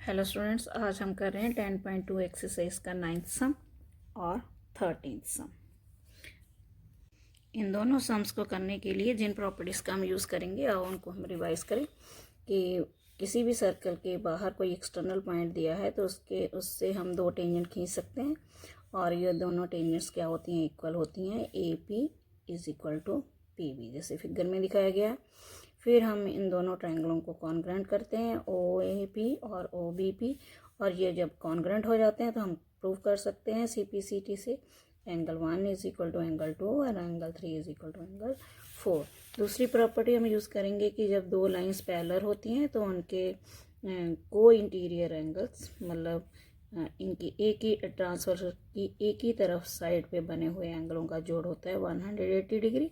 Hello students, आज हम कर रहे हैं 10.2 एक्सरसाइज का 9th सम और 13th सम। इन दोनों सम्स को करने के लिए जिन प्रॉपर्टीज़ का हम यूज़ करेंगे और उनको हम रिवाइज करें कि किसी भी सर्कल के बाहर कोई एक्सटर्नल पॉइंट दिया है तो उससे हम दो टेंजेंट खींच सकते हैं और ये दोनों टेंजेंट्स क्या होती हैं, इक्वल होती हैं। A P is equal to P B, जैसे फिगर में दिखाया गया है। फिर हम इन दोनों ट्रायंगलों को कॉन्ग्रुएंट करते हैं, ओ ए पी और ओ बी पी, और ये जब कॉन्ग्रुएंट हो जाते हैं तो हम प्रूव कर सकते हैं सी पी सी टी से angle 1 is equal to angle 2 और angle 3 is equal to angle 4। दूसरी प्रॉपर्टी हम यूज़ करेंगे कि जब दो लाइंस पैरेलल होती हैं तो उनके को इंटीरियर एंगल्स, मतलब इनकी एक ही ट्रांसफर की एक ही तरफ साइड पे बने हुए एंगलों का जोड़ होता है 180 डिग्री,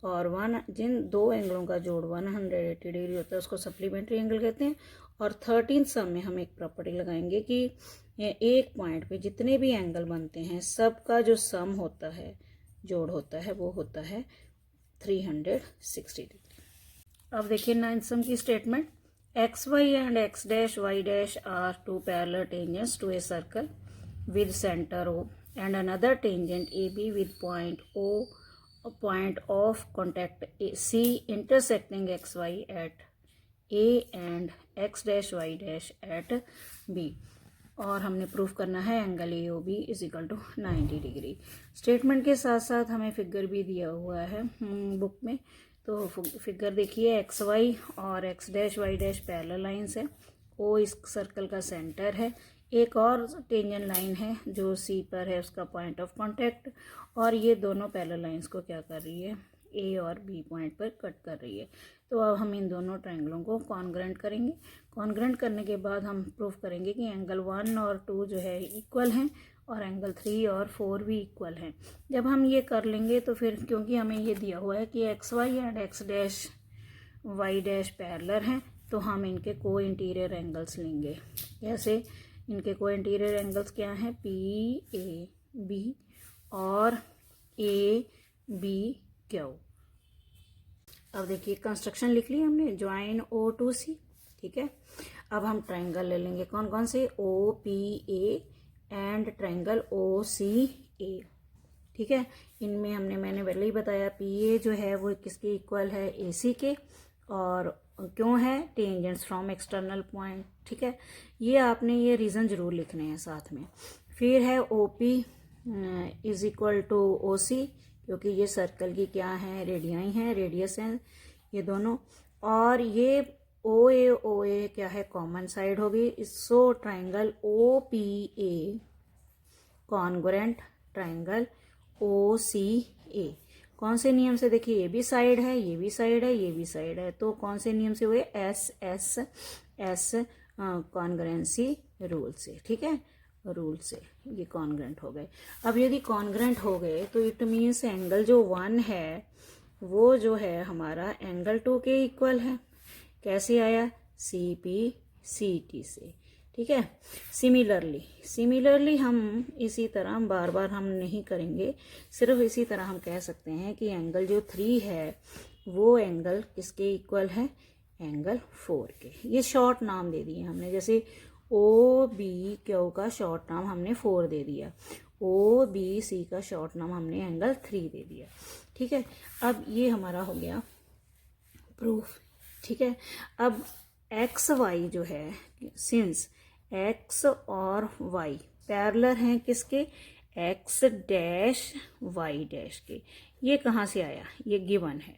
और जिन दो एंगलों का जोड़ 180 डिग्री होता है उसको सप्लीमेंट्री एंगल कहते हैं। और 13th सम में हम एक प्रॉपर्टी लगाएंगे कि एक पॉइंट पे जितने भी एंगल बनते हैं सबका जो सम होता है, जोड़ होता है, वो होता है 360 डिग्री। अब देखिए 9th सम की statement, X Y and X dash Y dash are two parallel tangents to a circle with center O and another tangent AB with point O, a point of contact C intersecting XY at A and X dash Y dash at B। और हमने proof करना है angle A O B is equal to 90 degree. Statement के साथ साथ हमें figure भी दिया हुआ है बुक में। तो फिगर देखिए, एक्स वाई और X dash Y dash parallel lines है, ओ इस सर्कल का सेंटर है, एक और टेंजेंट लाइन है जो सी पर है, उसका पॉइंट ऑफ कांटेक्ट, और ये दोनों पैरेलल लाइंस को क्या कर रही है, ए और बी पॉइंट पर कट कर रही है। तो अब हम इन दोनों ट्रायंगलों को कॉन्ग्रुएंट करेंगे। कॉन्ग्रुएंट करने के बाद हम प्रूफ करेंगे कि एंगल 1 और 2 जो है इक्वल हैं और एंगल 3 और 4 भी इक्वल हैं। जब हम ये कर लेंगे तो फिर, क्योंकि हमें ये दिया हुआ है कि X Y and X dash Y dash parallel हैं, तो हम इनके को इंटीरियर एंगल्स लेंगे। कैसे? इनके को इंटीरियर एंगल्स क्या हैं, पी ए बी और ए बी क्यू। अब देखिए कंस्ट्रक्शन लिख ली हमने, ज्वाइन ओ टू सी, ठीक है। अब हम ट्रायंगल ले लेंगे, कौन कौन से, O P A and triangle O C A, ठीक है। इनमें मैंने पहले ही बताया, पी ए जो है वो किसके इक्वल है, ए सी के, और क्यों है, टेंजेंट्स फ्रॉम एक्सटर्नल पॉइंट, ठीक है। ये आपने ये रीज़न जरूर लिखने हैं साथ में। फिर है O P is equal to O C, क्योंकि ये सर्कल की क्या है, रेडियाई हैं, रेडियस हैं ये दोनों। और ये ओ ए क्या है, कॉमन साइड होगी, so triangle O P A congruent triangle O C A. कौन से नियम से, देखिए ये भी साइड है, ये भी साइड है, ये भी साइड है, तो कौन से नियम से हुए, S S S congruency rule से, ठीक है, रूल से ये कॉन्ग्रुएंट हो गए। अब यदि कॉन्ग्रुएंट हो गए तो इट मीन्स एंगल जो 1 है वो जो है हमारा एंगल 2 के इक्वल है। कैसे आया, सी पी सी टी से, ठीक है। सिमिलरली हम इसी तरह बार बार हम नहीं करेंगे, सिर्फ इसी तरह हम कह सकते हैं कि एंगल जो 3 है वो एंगल किसके इक्वल है, एंगल 4 के। ये शॉर्ट नाम दे दिए हमने, जैसे ओ बी क्यू का शॉर्ट नाम हमने 4 दे दिया, ओ बी सी का शॉर्ट नाम हमने एंगल 3 दे दिया, ठीक है। अब ये हमारा हो गया प्रूफ, ठीक है। अब एक्स वाई जो है, सिंस एक्स और वाई पैरेलल हैं किसके, एक्स डैश वाई डैश के, ये कहाँ से आया, ये गिवन है।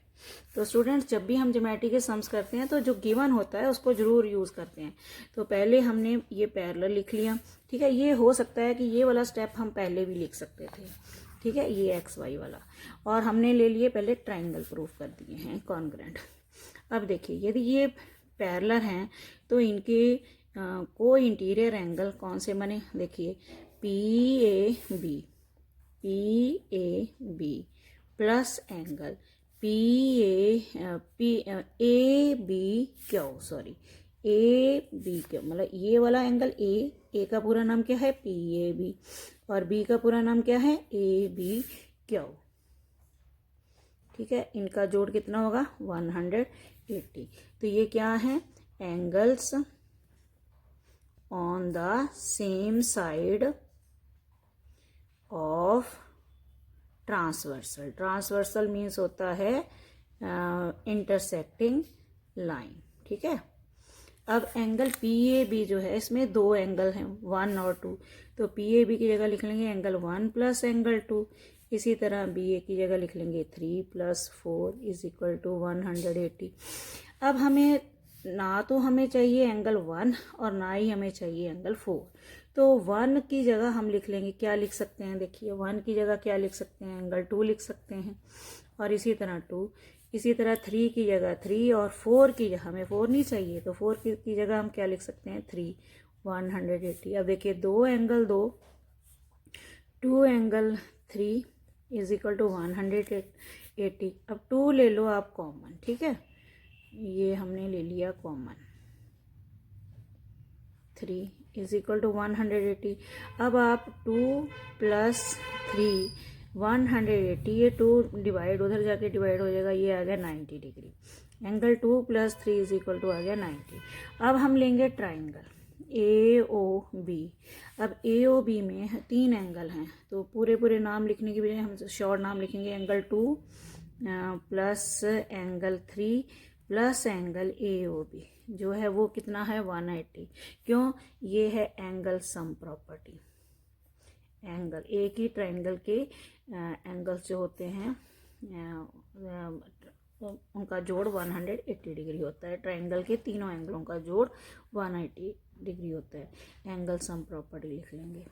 तो स्टूडेंट्स, जब भी हम ज्योमेट्री के सम्स करते हैं तो जो गिवन होता है उसको जरूर यूज करते हैं। तो पहले हमने ये पैरेलल लिख लिया, ठीक है। ये हो सकता है कि ये वाला स्टेप हम पहले भी लिख सकते थे, ठीक है, ये एक्स वाई वाला, और हमने ले लिए पहले ट्राइंगल प्रूफ कर दिए हैं कॉन्ग्रुएंट। अब देखिए, यदि ये पैरेलल हैं तो इनके को इंटीरियर एंगल कौन से बने, देखिए P A B plus angle A B Q, मतलब ये वाला एंगल ए का पूरा नाम क्या है, पी ए बी, और बी का पूरा नाम क्या है, ए बी क्यू, ठीक है। इनका जोड़ कितना होगा, 180। तो ये क्या है, angles on the same side of transversal. Transversal means होता है इंटरसेक्टिंग लाइन, ठीक है। अब एंगल पी ए बी जो है, इसमें दो एंगल हैं 1 और 2, तो पी ए बी की जगह लिख लेंगे एंगल 1 प्लस एंगल 2। इसी तरह बी ए की जगह लिख लेंगे 3 + 4 = 180। अब हमें ना तो हमें चाहिए एंगल 1 और ना ही हमें चाहिए एंगल 4, तो 1 की जगह हम लिख लेंगे, क्या लिख सकते हैं, देखिए 1 की जगह क्या लिख सकते हैं, एंगल 2 लिख सकते हैं। और इसी तरह 2, इसी तरह 3 की जगह 3, और 4 की जगह, हमें 4 नहीं चाहिए तो 4 की जगह हम क्या लिख सकते हैं, 3, 180। अब देखिए 2 एंगल 2, 2 एंगल 3 = 180। अब 2 ले लो आप कॉमन, ठीक है, ये हमने ले लिया कॉमन, 3 = 180। अब आप 2 + 3 180, ये 2 डिवाइड उधर जाके डिवाइड हो जाएगा, ये आ गया 90 डिग्री। एंगल 2 + 3 = आ गया 90। अब हम लेंगे ट्राइंगल ए ओ बी। अब ए ओ बी में 3 एंगल हैं, तो पूरे नाम लिखने की बजाय हम शॉर्ट नाम लिखेंगे, angle 2 + angle 3 + angle A O B जो है वो कितना है, 180। क्यों, ये है एंगल सम प्रॉपर्टी। एंगल एक ही ट्रायंगल के एंगल्स जो होते हैं उनका जोड़ 180 डिग्री होता है। ट्रायंगल के तीनों एंगलों का जोड़ 180 डिग्री होता है। एंगल सम प्रॉपर्टी लिख लेंगे,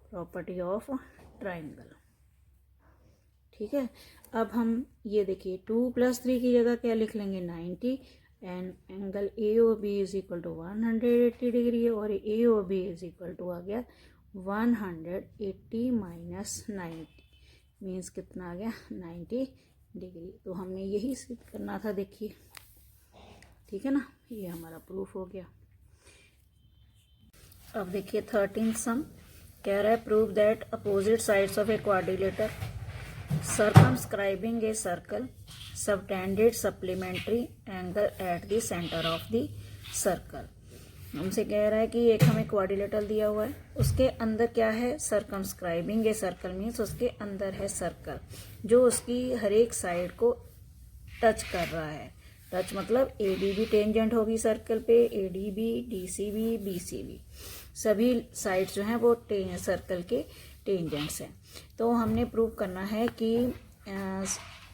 प्रॉपर्टी ऑफ ट्रायंगल, ठीक है। अब हम ये देखिए 2 + 3 की जगह क्या लिख लेंगे, 90, and angle A O B = 180 degree, और ए ओ बी = आ गया 180 - 90 मीन्स कितना आ गया, 90 डिग्री। तो हमने यही सिद्ध करना था, देखिए, ठीक है ना, ये हमारा प्रूफ हो गया। अब देखिए 13th सम कह रहा है, prove that opposite sides of A quadrilateral circumscribing a circle subtended supplementary angle at the center of the circle। हमसे कह रहा है कि एक हमें क्वाड्रिलेटरल दिया हुआ है, उसके अंदर क्या है, सर्कमस्क्राइबिंग ए सर्कल मीन्स उसके अंदर है सर्कल जो उसकी हर एक साइड को टच कर रहा है। टच मतलब ए डी बी टेंजेंट होगी सर्कल पे, A D B, D C B, B C B, सभी साइड जो हैं वो सर्कल के टेंजेंट्स हैं। तो हमने प्रूव करना है कि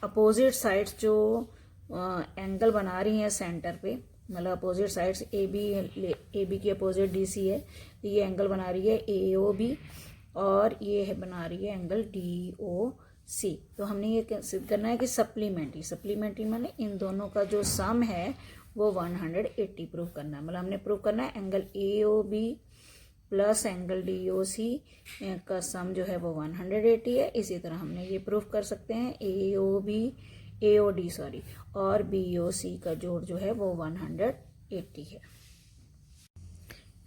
अपोजिट साइड्स जो एंगल बना रही हैं सेंटर पे, मतलब अपोजिट साइड्स ए बी की अपोजिट डी सी है, तो ये एंगल बना रही है ए ओ बी, और ये है बना रही है एंगल डी ओ सी। तो हमने ये सिद्ध करना है कि सप्लीमेंट्री माने इन दोनों का जो सम है वो 180 प्रूव करना है। मतलब हमने प्रूव करना है angle A O B plus angle D O C का सम जो है वो 180 है। इसी तरह हमने ये प्रूव कर सकते हैं ए ओ डी और बी ओ सी का जोड़ जो है वो 180 है।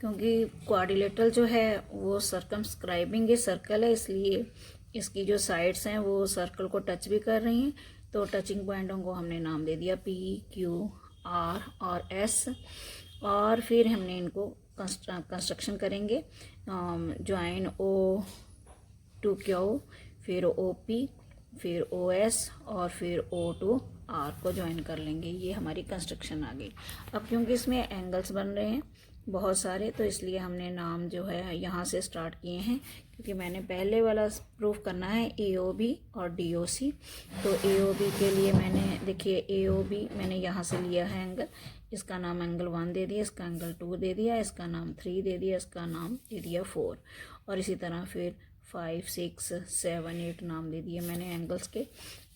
क्योंकि क्वाड्रिलेटरल जो है वो सर्कमस्क्राइबिंग ए सर्कल है, इसलिए इसकी जो साइड्स हैं वो सर्कल को टच भी कर रही हैं। तो टचिंग पॉइंटों को हमने नाम दे दिया पी, क्यू, आर और एस, और फिर हमने इनको कंस्ट्रक्शन करेंगे, ज्वाइन ओ टू क्यू, फिर ओ पी, फिर ओ एस और फिर ओ टू आर को ज्वाइन कर लेंगे। ये हमारी कंस्ट्रक्शन आ गई। अब क्योंकि इसमें एंगल्स बन रहे हैं बहुत सारे, तो इसलिए हमने नाम जो है यहाँ से स्टार्ट किए हैं, क्योंकि मैंने पहले वाला प्रूफ करना है ए ओ बी और डी ओ सी। तो ए ओ बी के लिए मैंने देखिए ए ओ बी मैंने यहाँ से लिया है एंगल, इसका नाम एंगल 1 दे दिया, इसका एंगल 2 दे दिया, इसका नाम 3 दे दिया, इसका नाम दे दिया 4, और इसी तरह फिर 5, 6, 7, 8 नाम दे दिए मैंने एंगल्स के।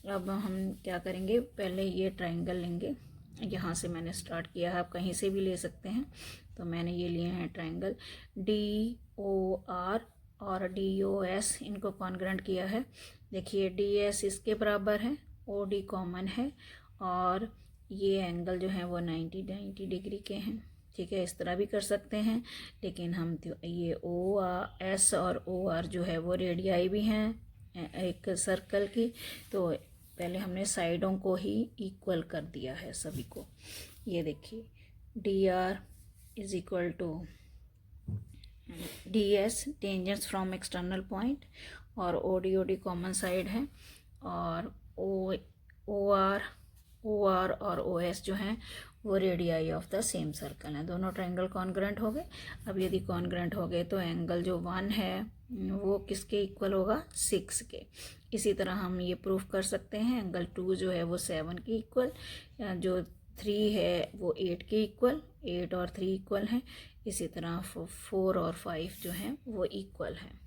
अब हम क्या करेंगे, पहले ये ट्रायंगल लेंगे, यहाँ से मैंने स्टार्ट किया है, आप कहीं से भी ले सकते हैं। तो मैंने ये लिए हैं ट्रायंगल डी ओ आर और डी ओ एस, इनको कॉन्ग्रेंट किया है। देखिए डी एस इसके बराबर है, ओ डी कॉमन है, और ये एंगल जो है वो 90 डिग्री के हैं, ठीक है। इस तरह भी कर सकते हैं, लेकिन हम ये ओ एस और ओ आर जो है वो रेडियाई भी हैं एक सर्कल की, तो पहले हमने साइडों को ही इक्वल कर दिया है सभी को। ये देखिए D R is equal to DS tangents from external point, और OD कॉमन साइड है, और OR और OS जो हैं वो radii of the same circle हैं। दोनों ट्रायंगल कॉन्ग्रुएंट हो गए। अब यदि कॉन्ग्रुएंट हो गए तो एंगल जो 1 है वो किसके इक्वल होगा, 6 के। इसी तरह हम ये प्रूफ कर सकते हैं एंगल 2 जो है वो 7 के इक्वल, जो 3 है वो 8 के इक्वल, 8 और 3 इक्वल हैं। इसी तरह 4 और 5 जो हैं वो इक्वल हैं।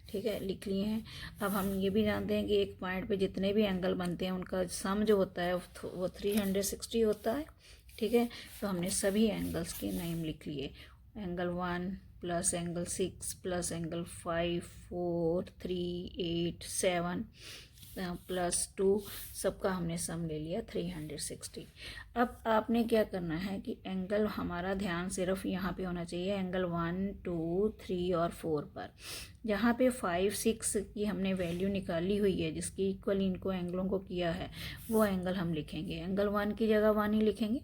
ठीक है, लिख लिए हैं। अब हम ये भी जानते हैं कि एक पॉइंट पे जितने भी एंगल बनते हैं उनका सम जो होता है वो 360 होता है। ठीक है, तो हमने सभी एंगल्स के नेम लिख लिए, angle 1 plus angle 6 plus angle 5 4 3 8 7 plus 2, सबका हमने सम ले लिया 360। अब आपने क्या करना है कि एंगल हमारा ध्यान सिर्फ यहाँ पे होना चाहिए, एंगल 1 2 3 और 4 पर। जहाँ पे 5 6 की हमने वैल्यू निकाली हुई है, जिसकी इक्वल इनको एंगलों को किया है, वो एंगल हम लिखेंगे। एंगल 1 की जगह 1 ही लिखेंगे।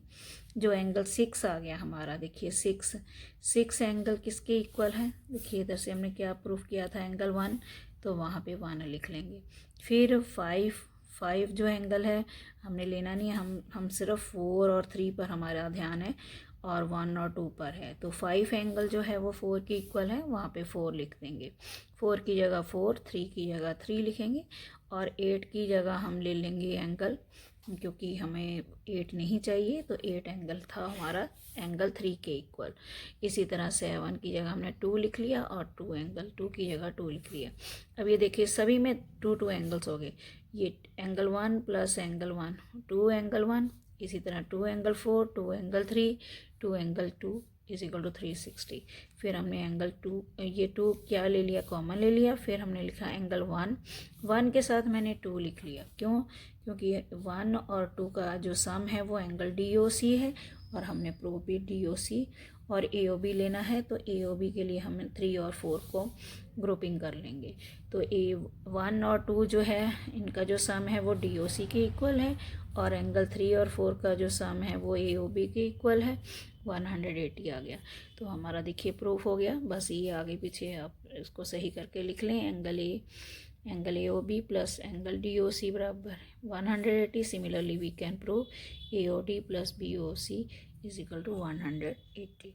जो एंगल 6 आ गया हमारा, देखिए 6 एंगल किसके इक्वल है, देखिए इधर से हमने क्या प्रूफ किया था, एंगल 1, तो वहाँ पे 1 लिख लेंगे। फिर 5 जो एंगल है हमने लेना नहीं है, हम सिर्फ 4 और 3 पर हमारा ध्यान है, और 1 और 2 पर है। तो 5 एंगल जो है वो 4 के इक्वल है, वहाँ पे 4 लिख देंगे। 4 की जगह 4, 3 की जगह 3 लिखेंगे, और 8 की जगह हम ले लेंगे एंगल, क्योंकि हमें 8 नहीं चाहिए, तो 8 एंगल था हमारा एंगल 3 के इक्वल। इसी तरह 7 की जगह हमने 2 लिख लिया, और 2 एंगल 2 की जगह 2 लिख लिया। अब ये देखिए सभी में 2 एंगल्स हो गए। ये एंगल 1 प्लस एंगल 1 2 एंगल 1, इसी तरह 2 angle 4 2 angle 3 2 angle 2 is equal to 360। फिर हमने एंगल 2, ये 2 क्या ले लिया, कॉमन ले लिया। फिर हमने लिखा एंगल 1 के साथ मैंने 2 लिख लिया। क्यों, क्योंकि 1 और 2 का जो सम है वो एंगल DOC है, और हमने प्रूफ भी DOC और AOB लेना है। तो AOB के लिए हम 3 और 4 को ग्रुपिंग कर लेंगे। तो 1 और 2 जो है इनका जो सम है वो DOC के इक्वल है, और एंगल 3 और 4 का जो सम है वो AOB के इक्वल है। 180 आ गया। तो हमारा देखिए प्रूफ हो गया। बस ये आगे पीछे आप इसको सही करके लिख लें, angle AOB plus angle DOC बराबर 180। Similarly we can prove AOD plus BOC is equal to 180।